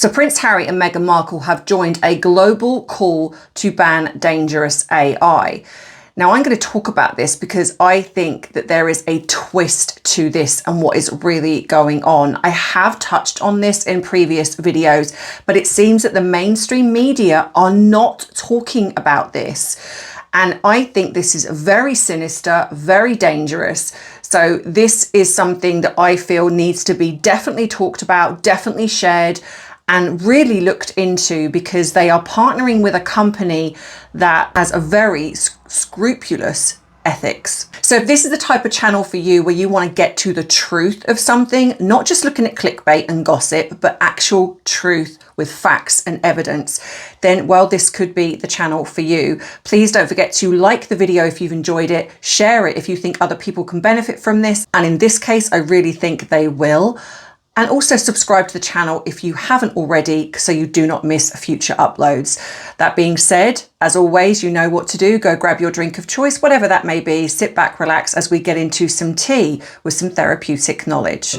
So Prince Harry and Meghan Markle have joined a global call to ban dangerous AI. Now, I'm going to talk about this because I think that there is a twist to this and what is really going on. I have touched on this in previous videos, but it seems that the mainstream media are not talking about this. And I think this is very sinister, very dangerous. So this is something that I feel needs to be definitely talked about, definitely shared, and really looked into, because they are partnering with a company that has a very scrupulous ethics. So if this is the type of channel for you where you want to get to the truth of something, not just looking at clickbait and gossip, but actual truth with facts and evidence, then, well, this could be the channel for you. Please don't forget to like the video if you've enjoyed it, share it if you think other people can benefit from this. And in this case, I really think they will. And also subscribe to the channel if you haven't already, so you do not miss future uploads. That being said, as always, you know what to do. Go grab your drink of choice, whatever that may be. Sit back, relax as we get into some tea with some therapeutic knowledge.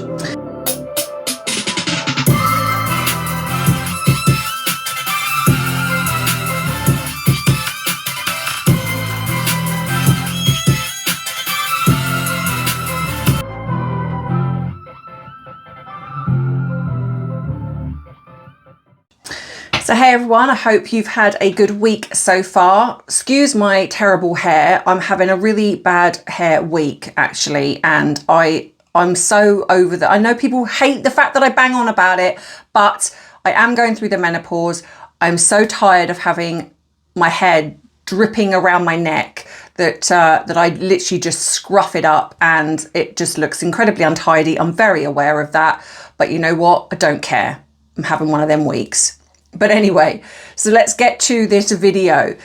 So hey everyone, I hope you've had a good week so far. Excuse my terrible hair. I'm having a really bad hair week actually, and I'm so over that. I know people hate the fact that I bang on about it, but I am going through the menopause. I'm so tired of having my hair dripping around my neck that I literally just scruff it up and it just looks incredibly untidy. I'm very aware of that, but you know what? I don't care. I'm having one of them weeks. But anyway, so let's get to this video.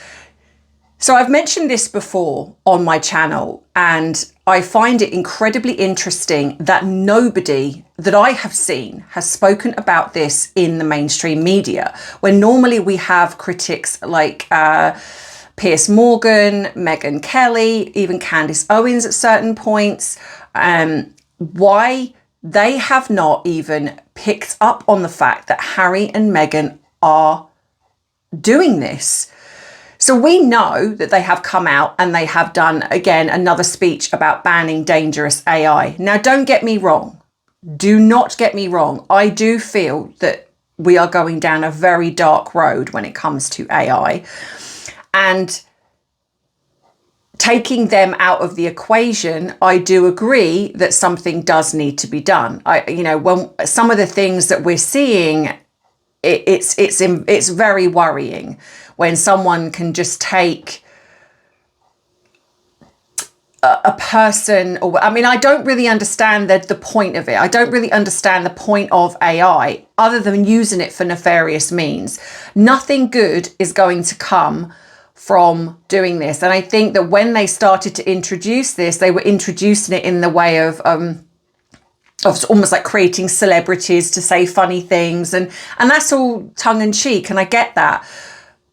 So I've mentioned this before on my channel, and I find it incredibly interesting that nobody that I have seen has spoken about this in the mainstream media, when normally we have critics like Piers Morgan, Meghan Kelly, even Candace Owens at certain points. Why they have not even picked up on the fact that Harry and Meghan are doing this. So we know that they have come out and they have done, again, another speech about banning dangerous AI. Now, don't get me wrong. Do not get me wrong. I do feel that we are going down a very dark road when it comes to AI. And taking them out of the equation, I do agree that something does need to be done. When some of the things that we're seeing, it's very worrying when someone can just take a person, or I don't really understand the point of it. I don't really understand the point of AI other than using it for nefarious means. Nothing good is going to come from doing this. And I think that when they started to introduce this, they were introducing it in the way of almost like creating celebrities to say funny things, and that's all tongue in cheek, and I get that.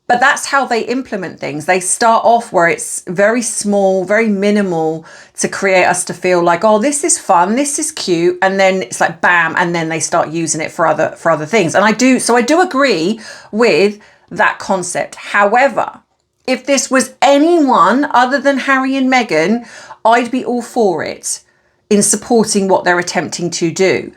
But that's how they implement things. They start off where it's very small, very minimal, to create us to feel like, oh, this is fun, this is cute, and then it's like bam, and then they start using it for other things. And I do agree with that concept. However, if this was anyone other than Harry and Meghan, I'd be all for it in supporting what they're attempting to do.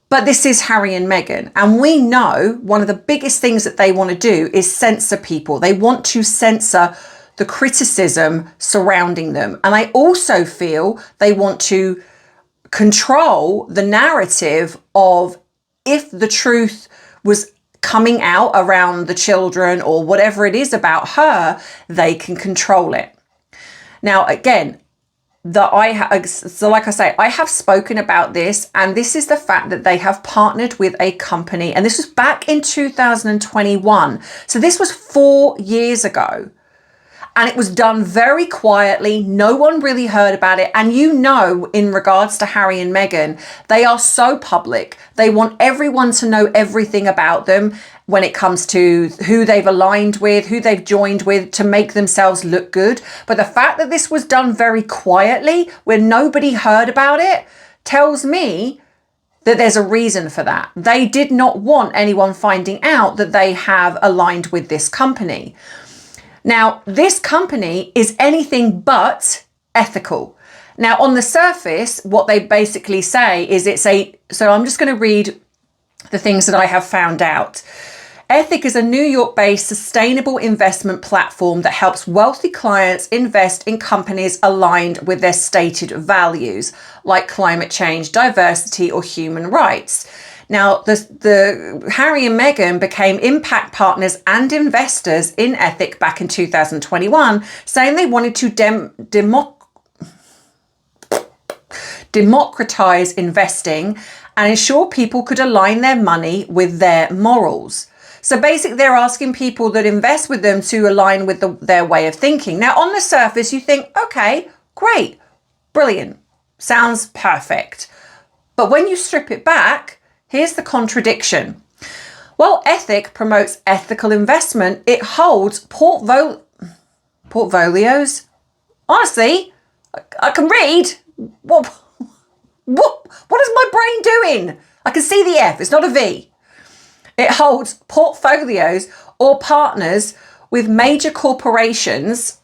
But this is Harry and Meghan, and we know one of the biggest things that they want to do is censor people. They want to censor the criticism surrounding them. And I also feel they want to control the narrative of, if the truth was coming out around the children or whatever it is about her, they can control it. Now, again, like I say, I have spoken about this, and this is the fact that they have partnered with a company, and this was back in 2021. So this was 4 years ago, and it was done very quietly. No one really heard about it. And in regards to Harry and Meghan, they are so public. They want everyone to know everything about them when it comes to who they've aligned with, who they've joined with, to make themselves look good. But the fact that this was done very quietly, where nobody heard about it, tells me that there's a reason for that. They did not want anyone finding out that they have aligned with this company. Now, this company is anything but ethical. Now, on the surface, what they basically say is so I'm just going to read the things that I have found out. Ethic is a New York-based sustainable investment platform that helps wealthy clients invest in companies aligned with their stated values, like climate change, diversity, or human rights. Now, the Harry and Meghan became impact partners and investors in Ethic back in 2021, saying they wanted to democratize investing and ensure people could align their money with their morals. So basically, they're asking people that invest with them to align with their way of thinking. Now, on the surface, you think, okay, great, brilliant, sounds perfect. But when you strip it back, here's the contradiction. While Ethic promotes ethical investment, it holds portfolios. Honestly, I can read. What is my brain doing? I can see the F, it's not a V. It holds portfolios or partners with major corporations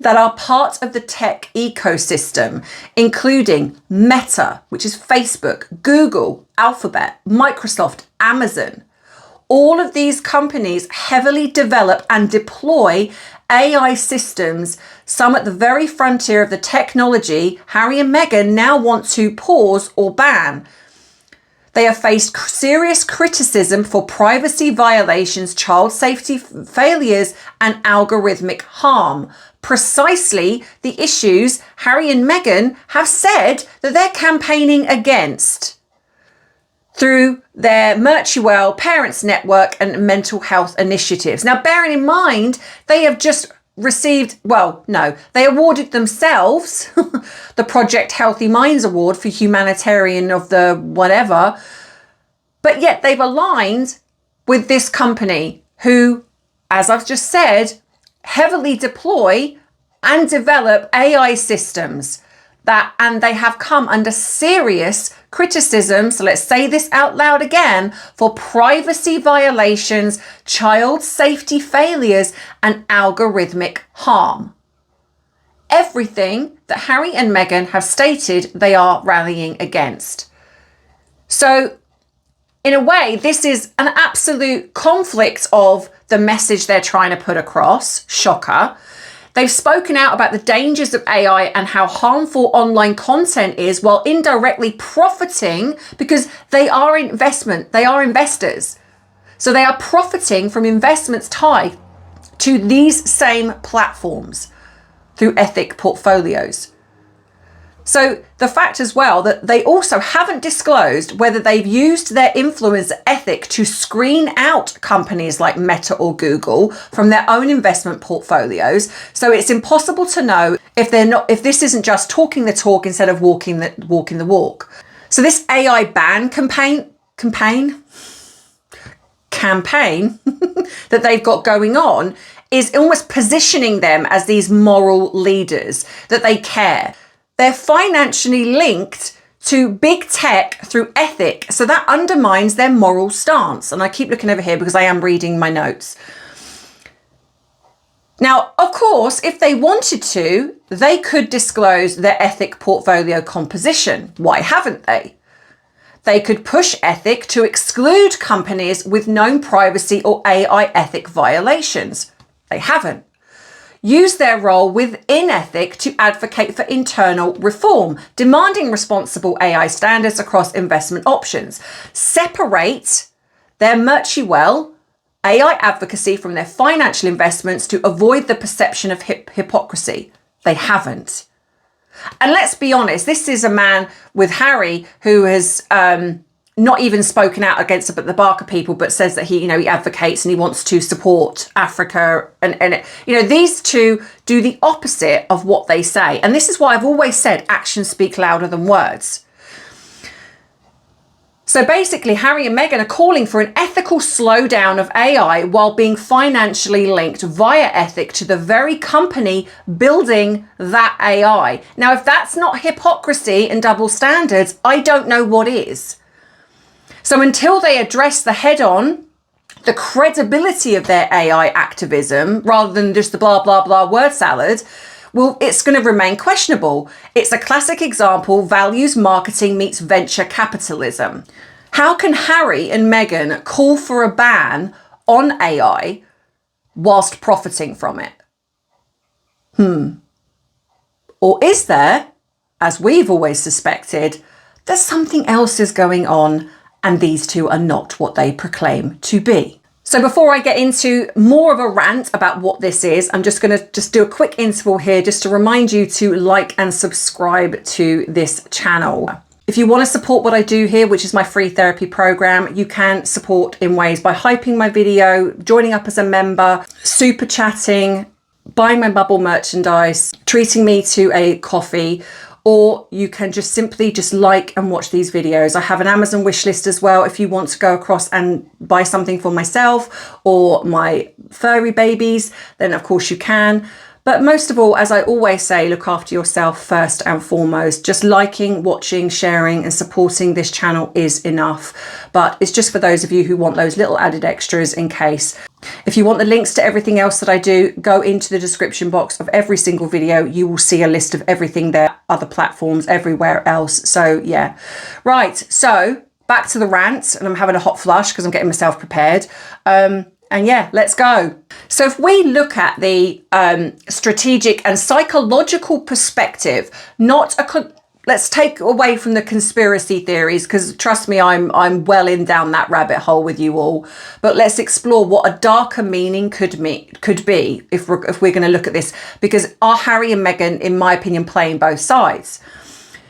that are part of the tech ecosystem, including Meta, which is Facebook, Google, Alphabet, Microsoft, Amazon. All of these companies heavily develop and deploy AI systems, some at the very frontier of the technology Harry and Meghan now want to pause or ban. They have faced serious criticism for privacy violations, child safety failures, and algorithmic harm. Precisely the issues Harry and Meghan have said that they're campaigning against through their Merchywell, Parents Network, and mental health initiatives. Now, bearing in mind, they have just they awarded themselves the Project Healthy Minds Award for humanitarian of the whatever, but yet they've aligned with this company who, as I've just said, heavily deploy and develop AI systems and they have come under serious criticism, so let's say this out loud again, for privacy violations, child safety failures, and algorithmic harm. Everything that Harry and Meghan have stated they are rallying against. So, in a way, this is an absolute conflict of the message they're trying to put across. Shocker. They've spoken out about the dangers of AI and how harmful online content is, while indirectly profiting because they are investors. So they are profiting from investments tied to these same platforms through Ethic portfolios. So the fact as well that they also haven't disclosed whether they've used their influence Ethic to screen out companies like Meta or Google from their own investment portfolios. So it's impossible to know if this isn't just talking the talk instead of walking the walk. So this AI ban campaign that they've got going on is almost positioning them as these moral leaders, that they care. They're financially linked to big tech through Ethic, so that undermines their moral stance. And I keep looking over here because I am reading my notes. Now, of course, if they wanted to, they could disclose their Ethic portfolio composition. Why haven't they? They could push Ethic to exclude companies with known privacy or AI ethic violations. They haven't. Use their role within Ethic to advocate for internal reform, demanding responsible AI standards across investment options. Separate their Merchywell AI advocacy from their financial investments to avoid the perception of hypocrisy. They haven't. And let's be honest, this is a man with Harry who has not even spoken out against the Barker people, but says that he advocates and he wants to support Africa. And these two do the opposite of what they say. And this is why I've always said actions speak louder than words. So basically, Harry and Meghan are calling for an ethical slowdown of AI while being financially linked via ethic to the very company building that AI. Now, if that's not hypocrisy and double standards, I don't know what is. So until they address the head-on, the credibility of their AI activism, rather than just the blah, blah, blah word salad, well, it's going to remain questionable. It's a classic example, values marketing meets venture capitalism. How can Harry and Meghan call for a ban on AI whilst profiting from it? Or is there, as we've always suspected, that something else is going on and these two are not what they proclaim to be? So before I get into more of a rant about what this is, I'm just going to do a quick interval here just to remind you to like and subscribe to this channel. If you want to support what I do here, which is my free therapy program, you can support in ways by hyping my video, joining up as a member, super chatting, buying my bubble merchandise, treating me to a coffee, or you can just simply like and watch these videos. I have an Amazon wish list as well if you want to go across and buy something for myself or my furry babies, then of course you can. But most of all, as I always say, look after yourself first and foremost. Just liking, watching, sharing and supporting this channel is enough. But it's just for those of you who want those little added extras in case. If you want the links to everything else that I do, go into the description box of every single video. You will see a list of everything there, other platforms, everywhere else. So yeah. Right, so back to the rant, and I'm having a hot flush because I'm getting myself prepared. And yeah, let's go. So if we look at the strategic and psychological perspective, let's take away from the conspiracy theories, because trust me, I'm well in down that rabbit hole with you all. But let's explore what a darker meaning could be if we're going to look at this, because are Harry and Meghan, in my opinion, playing both sides?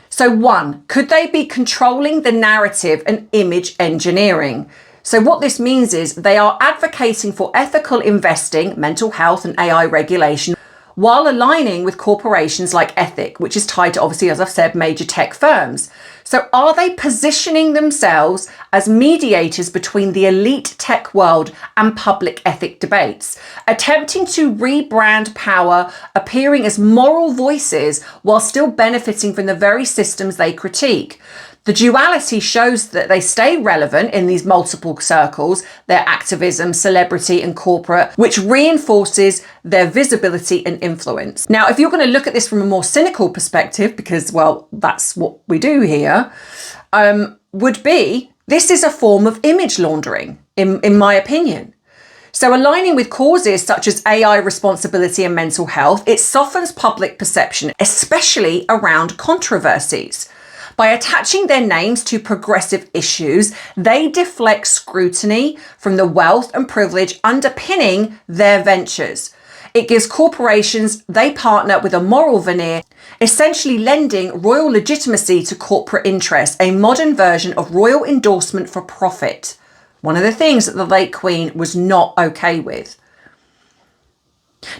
So one, could they be controlling the narrative and image engineering? So what this means is they are advocating for ethical investing, mental health and AI regulation, while aligning with corporations like Ethic, which is tied to, obviously, as I've said, major tech firms. So are they positioning themselves as mediators between the elite tech world and public ethic debates, attempting to rebrand power, appearing as moral voices while still benefiting from the very systems they critique? The duality shows that they stay relevant in these multiple circles, their activism, celebrity and corporate, which reinforces their visibility and influence. Now, if you're going to look at this from a more cynical perspective, because, well, that's what we do here, would be, this is a form of image laundering, in my opinion. So aligning with causes such as AI responsibility and mental health, it softens public perception, especially around controversies. By attaching their names to progressive issues, they deflect scrutiny from the wealth and privilege underpinning their ventures. It gives corporations they partner with a moral veneer, essentially lending royal legitimacy to corporate interests, a modern version of royal endorsement for profit. One of the things that the late Queen was not okay with.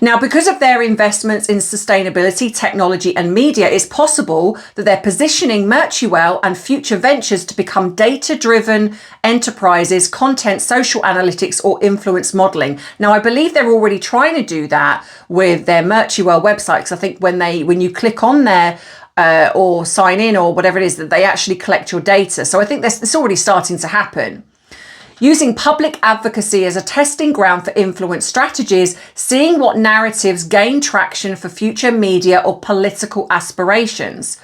Now, because of their investments in sustainability, technology and media, it's possible that they're positioning Merchywell and future ventures to become data-driven enterprises, content, social analytics or influence modelling. Now, I believe they're already trying to do that with their Merchywell website, because I think when you click on there or sign in or whatever it is, that they actually collect your data. So I think it's already starting to happen. Using public advocacy as a testing ground for influence strategies, seeing what narratives gain traction for future media or political aspirations.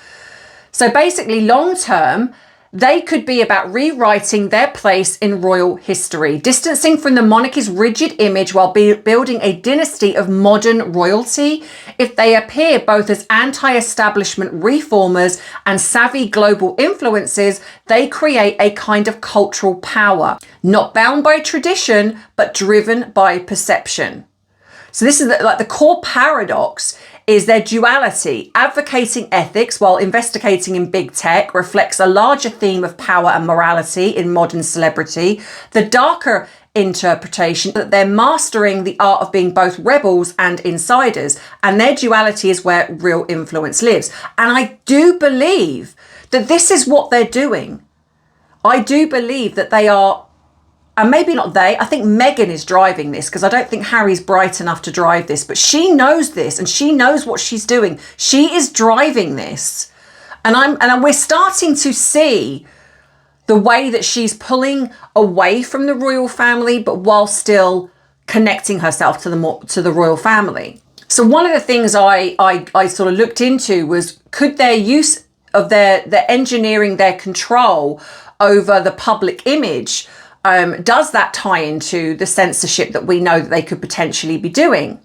So basically, long term, they could be about rewriting their place in royal history, distancing from the monarchy's rigid image while building a dynasty of modern royalty. If they appear both as anti-establishment reformers and savvy global influences, they create a kind of cultural power, not bound by tradition, but driven by perception. So this is like the core paradox is their duality. Advocating ethics while investigating in big tech reflects a larger theme of power and morality in modern celebrity. The darker interpretation that they're mastering the art of being both rebels and insiders, and their duality is where real influence lives. And I do believe that this is what they're doing. I do believe that they are, and maybe not they, I think Meghan is driving this, because I don't think Harry's bright enough to drive this, but she knows this and she knows what she's doing. She is driving this. And we're starting to see the way that she's pulling away from the royal family, but while still connecting herself to the royal family. So one of the things I sort of looked into was, could their use of their engineering, their control over the public image, does that tie into the censorship that we know that they could potentially be doing?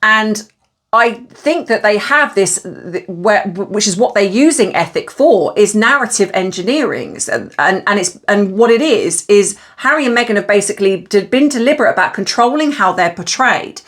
And I think that they have this, which is what they're using ethic for, is narrative engineering. And what it is Harry and Meghan have basically been deliberate about controlling how they're portrayed,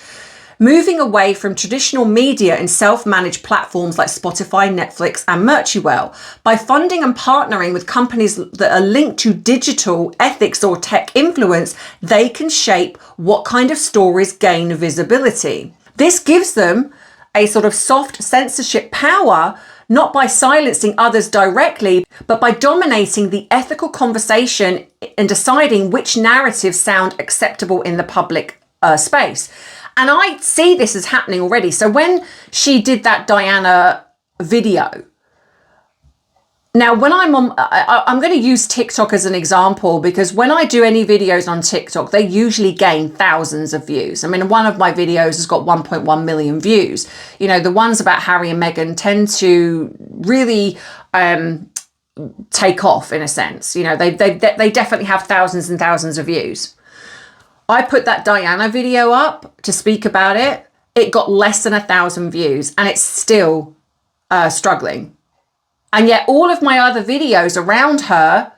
moving away from traditional media and self-managed platforms like Spotify, Netflix, and Merchywell. By funding and partnering with companies that are linked to digital ethics or tech influence, they can shape what kind of stories gain visibility. This gives them a sort of soft censorship power, not by silencing others directly, but by dominating the ethical conversation and deciding which narratives sound acceptable in the public space. And I see this as happening already. So when she did that Diana video, now when I'm going to use TikTok as an example, because when I do any videos on TikTok, they usually gain thousands of views. I mean, one of my videos has got 1.1 million views. You know, the ones about Harry and Meghan tend to really take off in a sense. You know, they definitely have thousands and thousands of views. I put that Diana video up to speak about it. It got less than 1,000 views and it's still struggling. And yet all of my other videos around her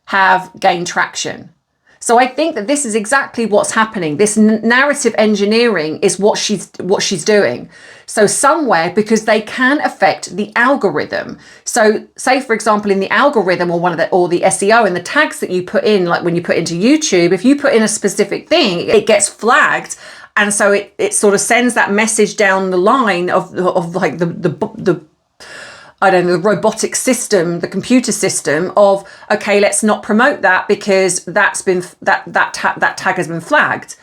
have gained traction. So I think that this is exactly what's happening. This narrative engineering is what she's doing. So somewhere, because they can affect the algorithm. So say, for example, in the algorithm or the SEO and the tags that you put in, like when you put into YouTube, if you put in a specific thing, it gets flagged. And so it sort of sends that message down the line of like the I don't know, the robotic system, the computer system of, okay, let's not promote that because that tag has been flagged.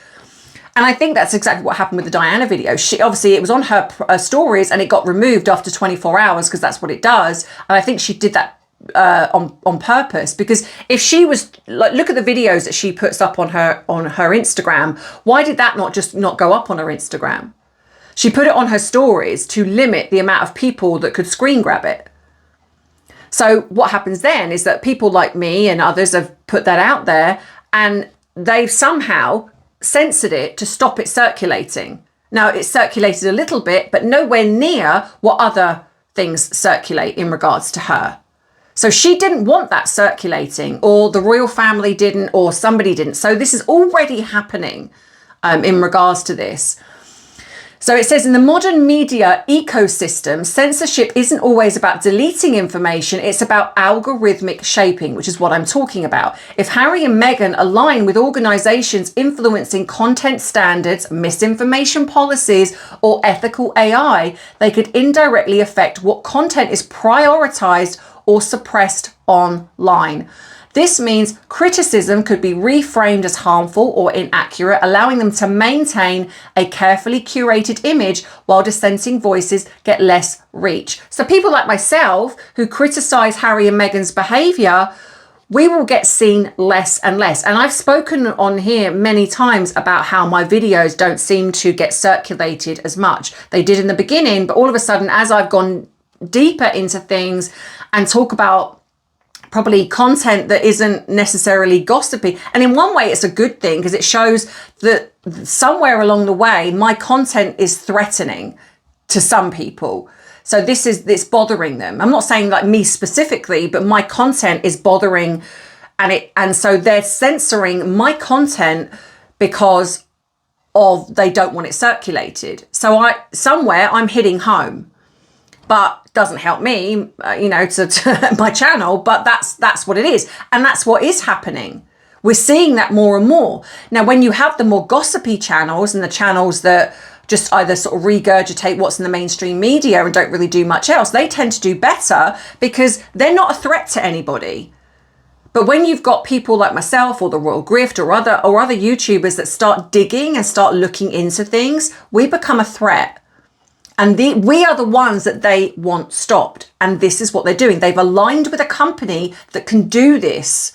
And I think that's exactly what happened with the Diana video. It was on her stories and it got removed after 24 hours because that's what it does. And I think she did that on purpose, because if she was like, look at the videos that she puts up on her Instagram, why did that not go up on her Instagram? She put it on her stories to limit the amount of people that could screen grab it. So what happens then is that people like me and others have put that out there and they've somehow censored it to stop it circulating. Now it's circulated a little bit, but nowhere near what other things circulate in regards to her. So she didn't want that circulating, or the royal family didn't, or somebody didn't. So this is already happening in regards to this. So it says, in the modern media ecosystem, censorship isn't always about deleting information, it's about algorithmic shaping, which is what I'm talking about. If Harry and Meghan align with organizations influencing content standards, misinformation policies, or ethical AI, they could indirectly affect what content is prioritized or suppressed online. This means criticism could be reframed as harmful or inaccurate, allowing them to maintain a carefully curated image while dissenting voices get less reach. So people like myself who criticize Harry and Meghan's behavior, we will get seen less and less. And I've spoken on here many times about how my videos don't seem to get circulated as much. They did in the beginning, but all of a sudden, as I've gone deeper into things and talk about probably content that isn't necessarily gossipy. And in one way, it's a good thing because it shows that somewhere along the way, my content is threatening to some people. So it's bothering them. I'm not saying like me specifically, but my content is bothering, and so they're censoring my content because they don't want it circulated. So I'm hitting home. But doesn't help me, to my channel, but that's what it is. And that's what is happening. We're seeing that more and more. Now, when you have the more gossipy channels and the channels that just either sort of regurgitate what's in the mainstream media and don't really do much else, they tend to do better because they're not a threat to anybody. But when you've got people like myself or the Royal Grift or other YouTubers that start digging and start looking into things, we become a threat. And we are the ones that they want stopped. And this is what they're doing. They've aligned with a company that can do this.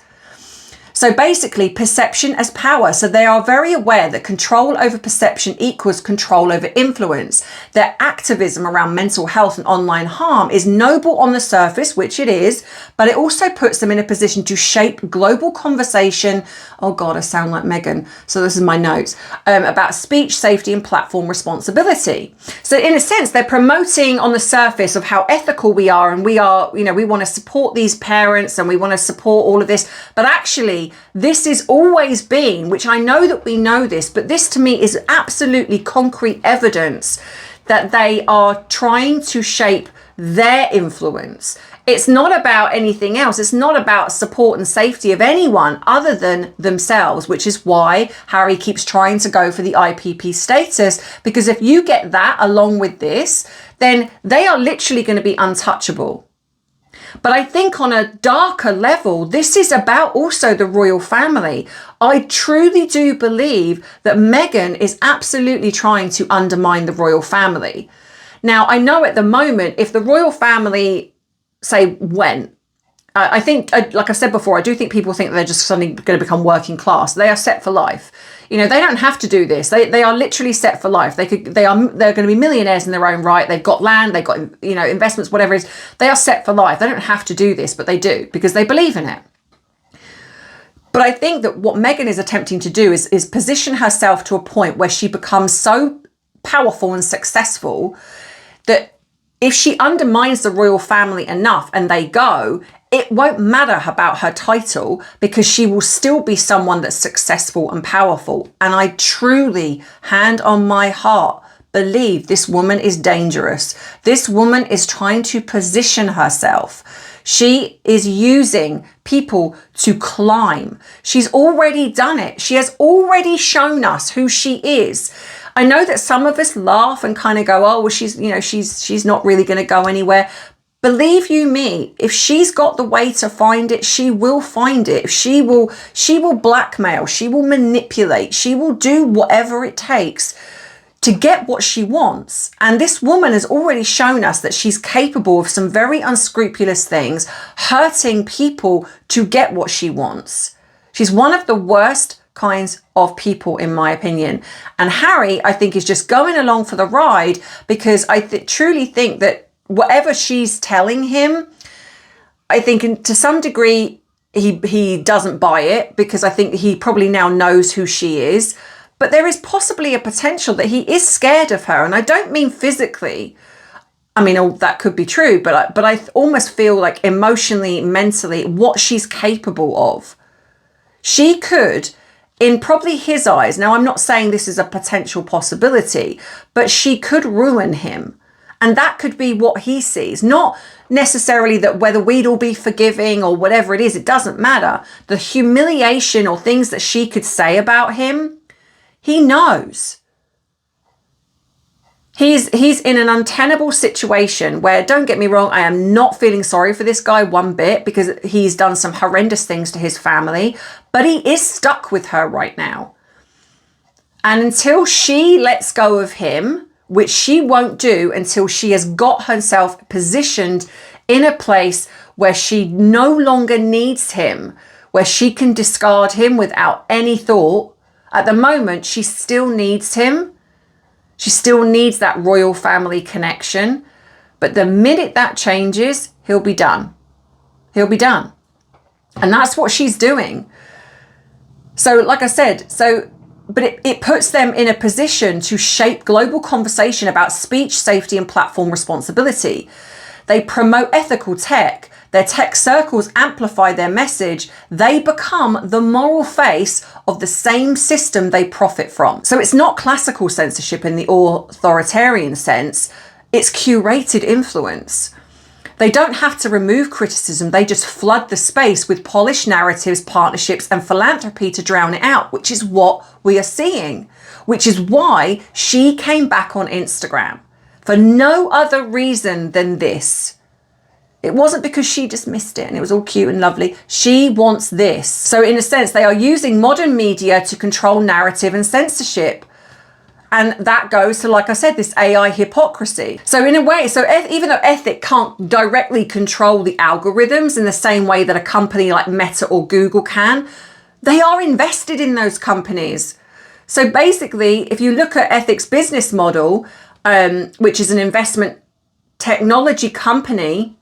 So basically, perception as power. So they are very aware that control over perception equals control over influence. Their activism around mental health and online harm is noble on the surface, which it is, but it also puts them in a position to shape global conversation. Oh God, I sound like Meghan. So this is my notes about speech, safety, and platform responsibility. So in a sense, they're promoting on the surface of how ethical we are, and we are, you know, we want to support these parents and we want to support all of this, but actually, this has always been, which I know that we know this, but this to me is absolutely concrete evidence that they are trying to shape their influence. It's not about anything else. It's not about support and safety of anyone other than themselves, which is why Harry keeps trying to go for the IPP status, because if you get that along with this, then they are literally going to be untouchable. But I think on a darker level, this is about also the royal family. I truly do believe that Meghan is absolutely trying to undermine the royal family. Now, I know at the moment, if the royal family, say, went, I think, like I said before, I do think people think they're just suddenly going to become working class. They are set for life. You know, they don't have to do this. They are literally set for life. They're going to be millionaires in their own right. They've got land, they've got, you know, investments, whatever it is. They are set for life. They don't have to do this, but they do because they believe in it. But I think that what Meghan is attempting to do is position herself to a point where she becomes so powerful and successful that if she undermines the royal family enough and they go, it won't matter about her title because she will still be someone that's successful and powerful. And I truly, hand on my heart, believe this woman is dangerous. This woman is trying to position herself. She is using people to climb. She's already done it. She has already shown us who she is. I know that some of us laugh and kind of go, oh, well, she's not really going to go anywhere. Believe you me, if she's got the way to find it, she will find it. She will blackmail, she will manipulate, she will do whatever it takes to get what she wants. And this woman has already shown us that she's capable of some very unscrupulous things, hurting people to get what she wants. She's one of the worst kinds of people, in my opinion. And Harry, I think, is just going along for the ride because I truly think that whatever she's telling him, I think to some degree he doesn't buy it because I think he probably now knows who she is. But there is possibly a potential that he is scared of her. And I don't mean physically. I mean, that could be true, but I almost feel like emotionally, mentally, what she's capable of. She could, in probably his eyes, now I'm not saying this is a potential possibility, but she could ruin him. And that could be what he sees. Not necessarily that whether we'd all be forgiving or whatever it is, it doesn't matter. The humiliation or things that she could say about him, he knows. He's in an untenable situation where, don't get me wrong, I am not feeling sorry for this guy one bit because he's done some horrendous things to his family, but he is stuck with her right now. And until she lets go of him, which she won't do until she has got herself positioned in a place where she no longer needs him, where she can discard him without any thought. At the moment, she still needs him. She still needs that royal family connection. But the minute that changes, he'll be done. He'll be done. And that's what she's doing. So like I said, but it puts them in a position to shape global conversation about speech, safety, and platform responsibility. They promote ethical tech. Their tech circles amplify their message. They become the moral face of the same system they profit from. So it's not classical censorship in the authoritarian sense. It's curated influence. They don't have to remove criticism. They just flood the space with polished narratives, partnerships, and philanthropy to drown it out, which is what we are seeing, which is why she came back on Instagram for no other reason than this. It wasn't because she dismissed it and it was all cute and lovely. She wants this. So in a sense, they are using modern media to control narrative and censorship. And that goes to, like I said, this AI hypocrisy. So in a way, even though Ethic can't directly control the algorithms in the same way that a company like Meta or Google can, they are invested in those companies. So basically, if you look at Ethic's business model, which is an investment technology company,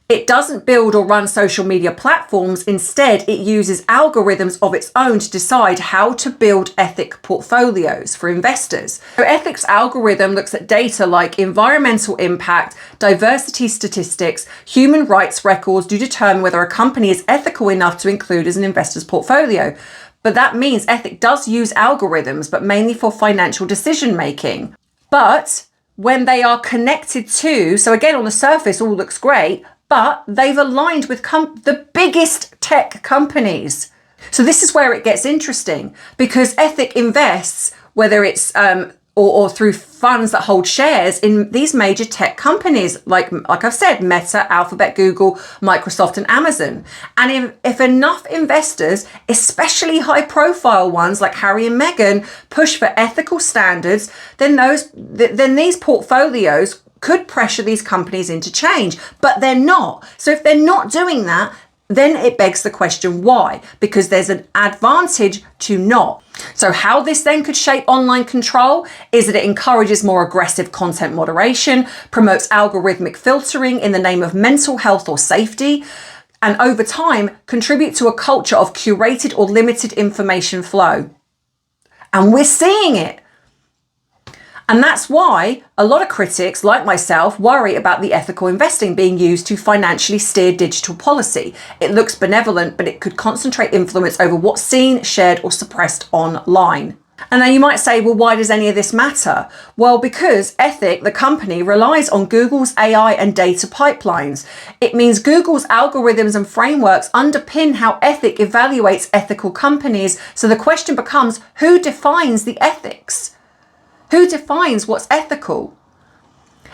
it doesn't build or run social media platforms. Instead, it uses algorithms of its own to decide how to build Ethic portfolios for investors. So Ethic's algorithm looks at data like environmental impact, diversity statistics, human rights records to determine whether a company is ethical enough to include as an investor's portfolio. But that means Ethic does use algorithms, but mainly for financial decision making. But when they are connected to, so again, on the surface, all looks great, but they've aligned with the biggest tech companies. So this is where it gets interesting, because Ethic invests, whether it's or through funds that hold shares in these major tech companies, like I've said, Meta, Alphabet, Google, Microsoft, and Amazon. And if enough investors, especially high profile ones like Harry and Meghan, push for ethical standards, then these portfolios could pressure these companies into change, but they're not. So if they're not doing that, then it begs the question why? Because there's an advantage to not. So how this then could shape online control is that it encourages more aggressive content moderation, promotes algorithmic filtering in the name of mental health or safety, and over time contribute to a culture of curated or limited information flow. And we're seeing it. And that's why a lot of critics, like myself, worry about the ethical investing being used to financially steer digital policy. It looks benevolent, but it could concentrate influence over what's seen, shared, or suppressed online. And now you might say, well, why does any of this matter? Well, because Ethic, the company, relies on Google's AI and data pipelines. It means Google's algorithms and frameworks underpin how Ethic evaluates ethical companies. So the question becomes, who defines the ethics? Who defines what's ethical?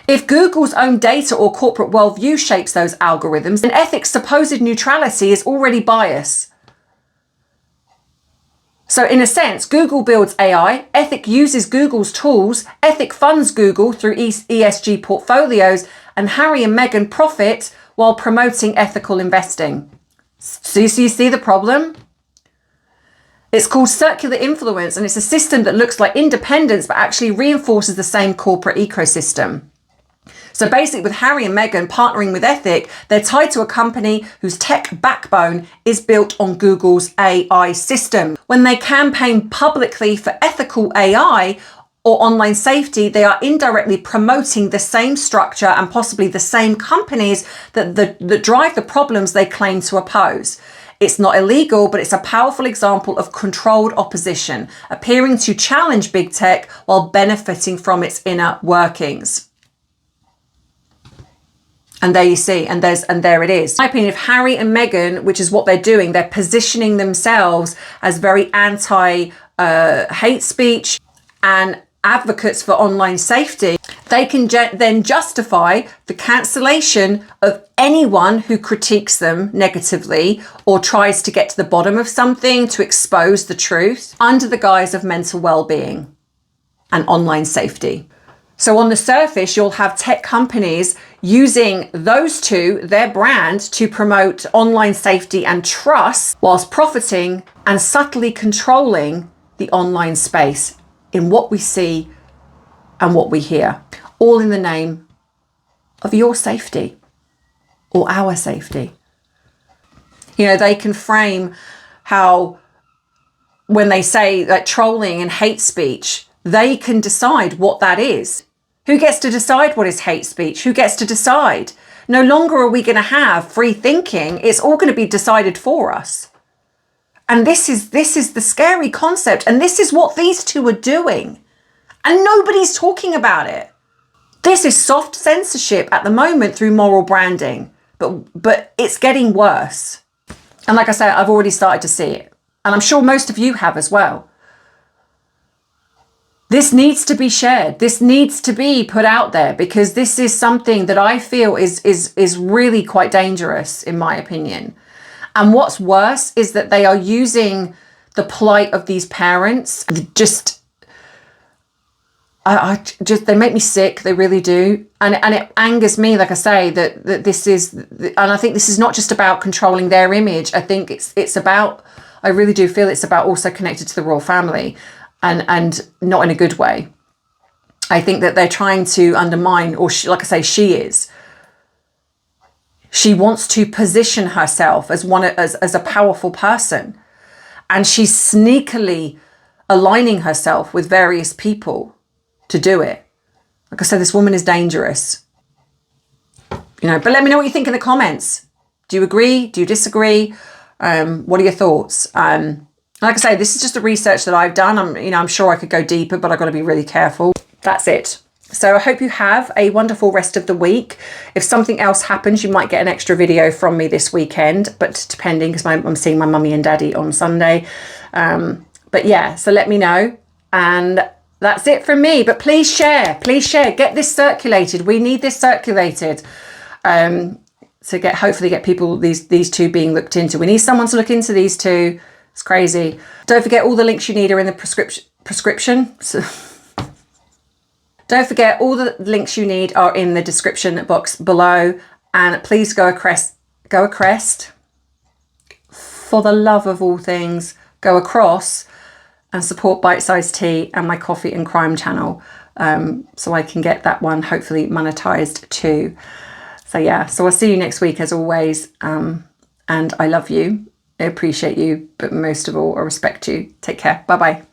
If Google's own data or corporate worldview shapes those algorithms, then Ethic's supposed neutrality is already bias. So in a sense, Google builds AI, Ethic uses Google's tools, Ethic funds Google through ESG portfolios, and Harry and Meghan profit while promoting ethical investing. So you see the problem? It's called circular influence, and it's a system that looks like independence but actually reinforces the same corporate ecosystem. So basically, with Harry and Meghan partnering with Ethic, they're tied to a company whose tech backbone is built on Google's AI system. When they campaign publicly for ethical AI or online safety, they are indirectly promoting the same structure and possibly the same companies that drive the problems they claim to oppose. It's not illegal, but it's a powerful example of controlled opposition, appearing to challenge big tech while benefiting from its inner workings. And there you see, and there it is. In my opinion, if Harry and Meghan, which is what they're doing, they're positioning themselves as very anti-hate speech and advocates for online safety, they can then justify the cancellation of anyone who critiques them negatively or tries to get to the bottom of something, to expose the truth, under the guise of mental well-being and online safety. So on the surface, you'll have tech companies using those two, their brand, to promote online safety and trust, whilst profiting and subtly controlling the online space in what we see and what we hear, all in the name of your safety or our safety. You know, they can frame how, when they say that trolling and hate speech, they can decide what that is. Who gets to decide what is hate speech? Who gets to decide? No longer are we going to have free thinking. It's all going to be decided for us. And this is the scary concept. And this is what these two are doing. And nobody's talking about it. This is soft censorship at the moment through moral branding. But it's getting worse. And like I said, I've already started to see it. And I'm sure most of you have as well. this needs to be shared. This needs to be put out there, because this is something that I feel is really quite dangerous, in my opinion. And what's worse is that they are using the plight of these parents. They make me sick. They really do. And it angers me, like I say, that this is, and I think this is not just about controlling their image. I think it's about, I really do feel it's about also connected to the royal family, and not in a good way. I think that they're trying to undermine, or like I say, she wants to position herself as as a powerful person, and she's sneakily aligning herself with various people to do it. Like I said, this woman is dangerous, you know. But let me know what you think in the comments. Do you agree? Do you disagree? What are your thoughts? Like I say, this is just the research that I've done. I'm sure I could go deeper, but I've got to be really careful. That's it. So I hope you have a wonderful rest of the week. If something else happens, you might get an extra video from me this weekend, but depending, because I'm seeing my mummy and daddy on Sunday. But yeah, so let me know. And that's it from me. But please share, get this circulated. We need this circulated. To hopefully get people, these two being looked into. We need someone to look into these two. It's crazy. Don't forget, all the links you need are in the prescription. Don't forget, all the links you need are in the description box below. And please go a crest. For the love of all things, go across and support Bite-Size Tea and my Coffee and Crime channel, so I can get that one hopefully monetized too. So yeah, so I'll see you next week as always. And I love you. I appreciate you, but most of all, I respect you. Take care. Bye-bye.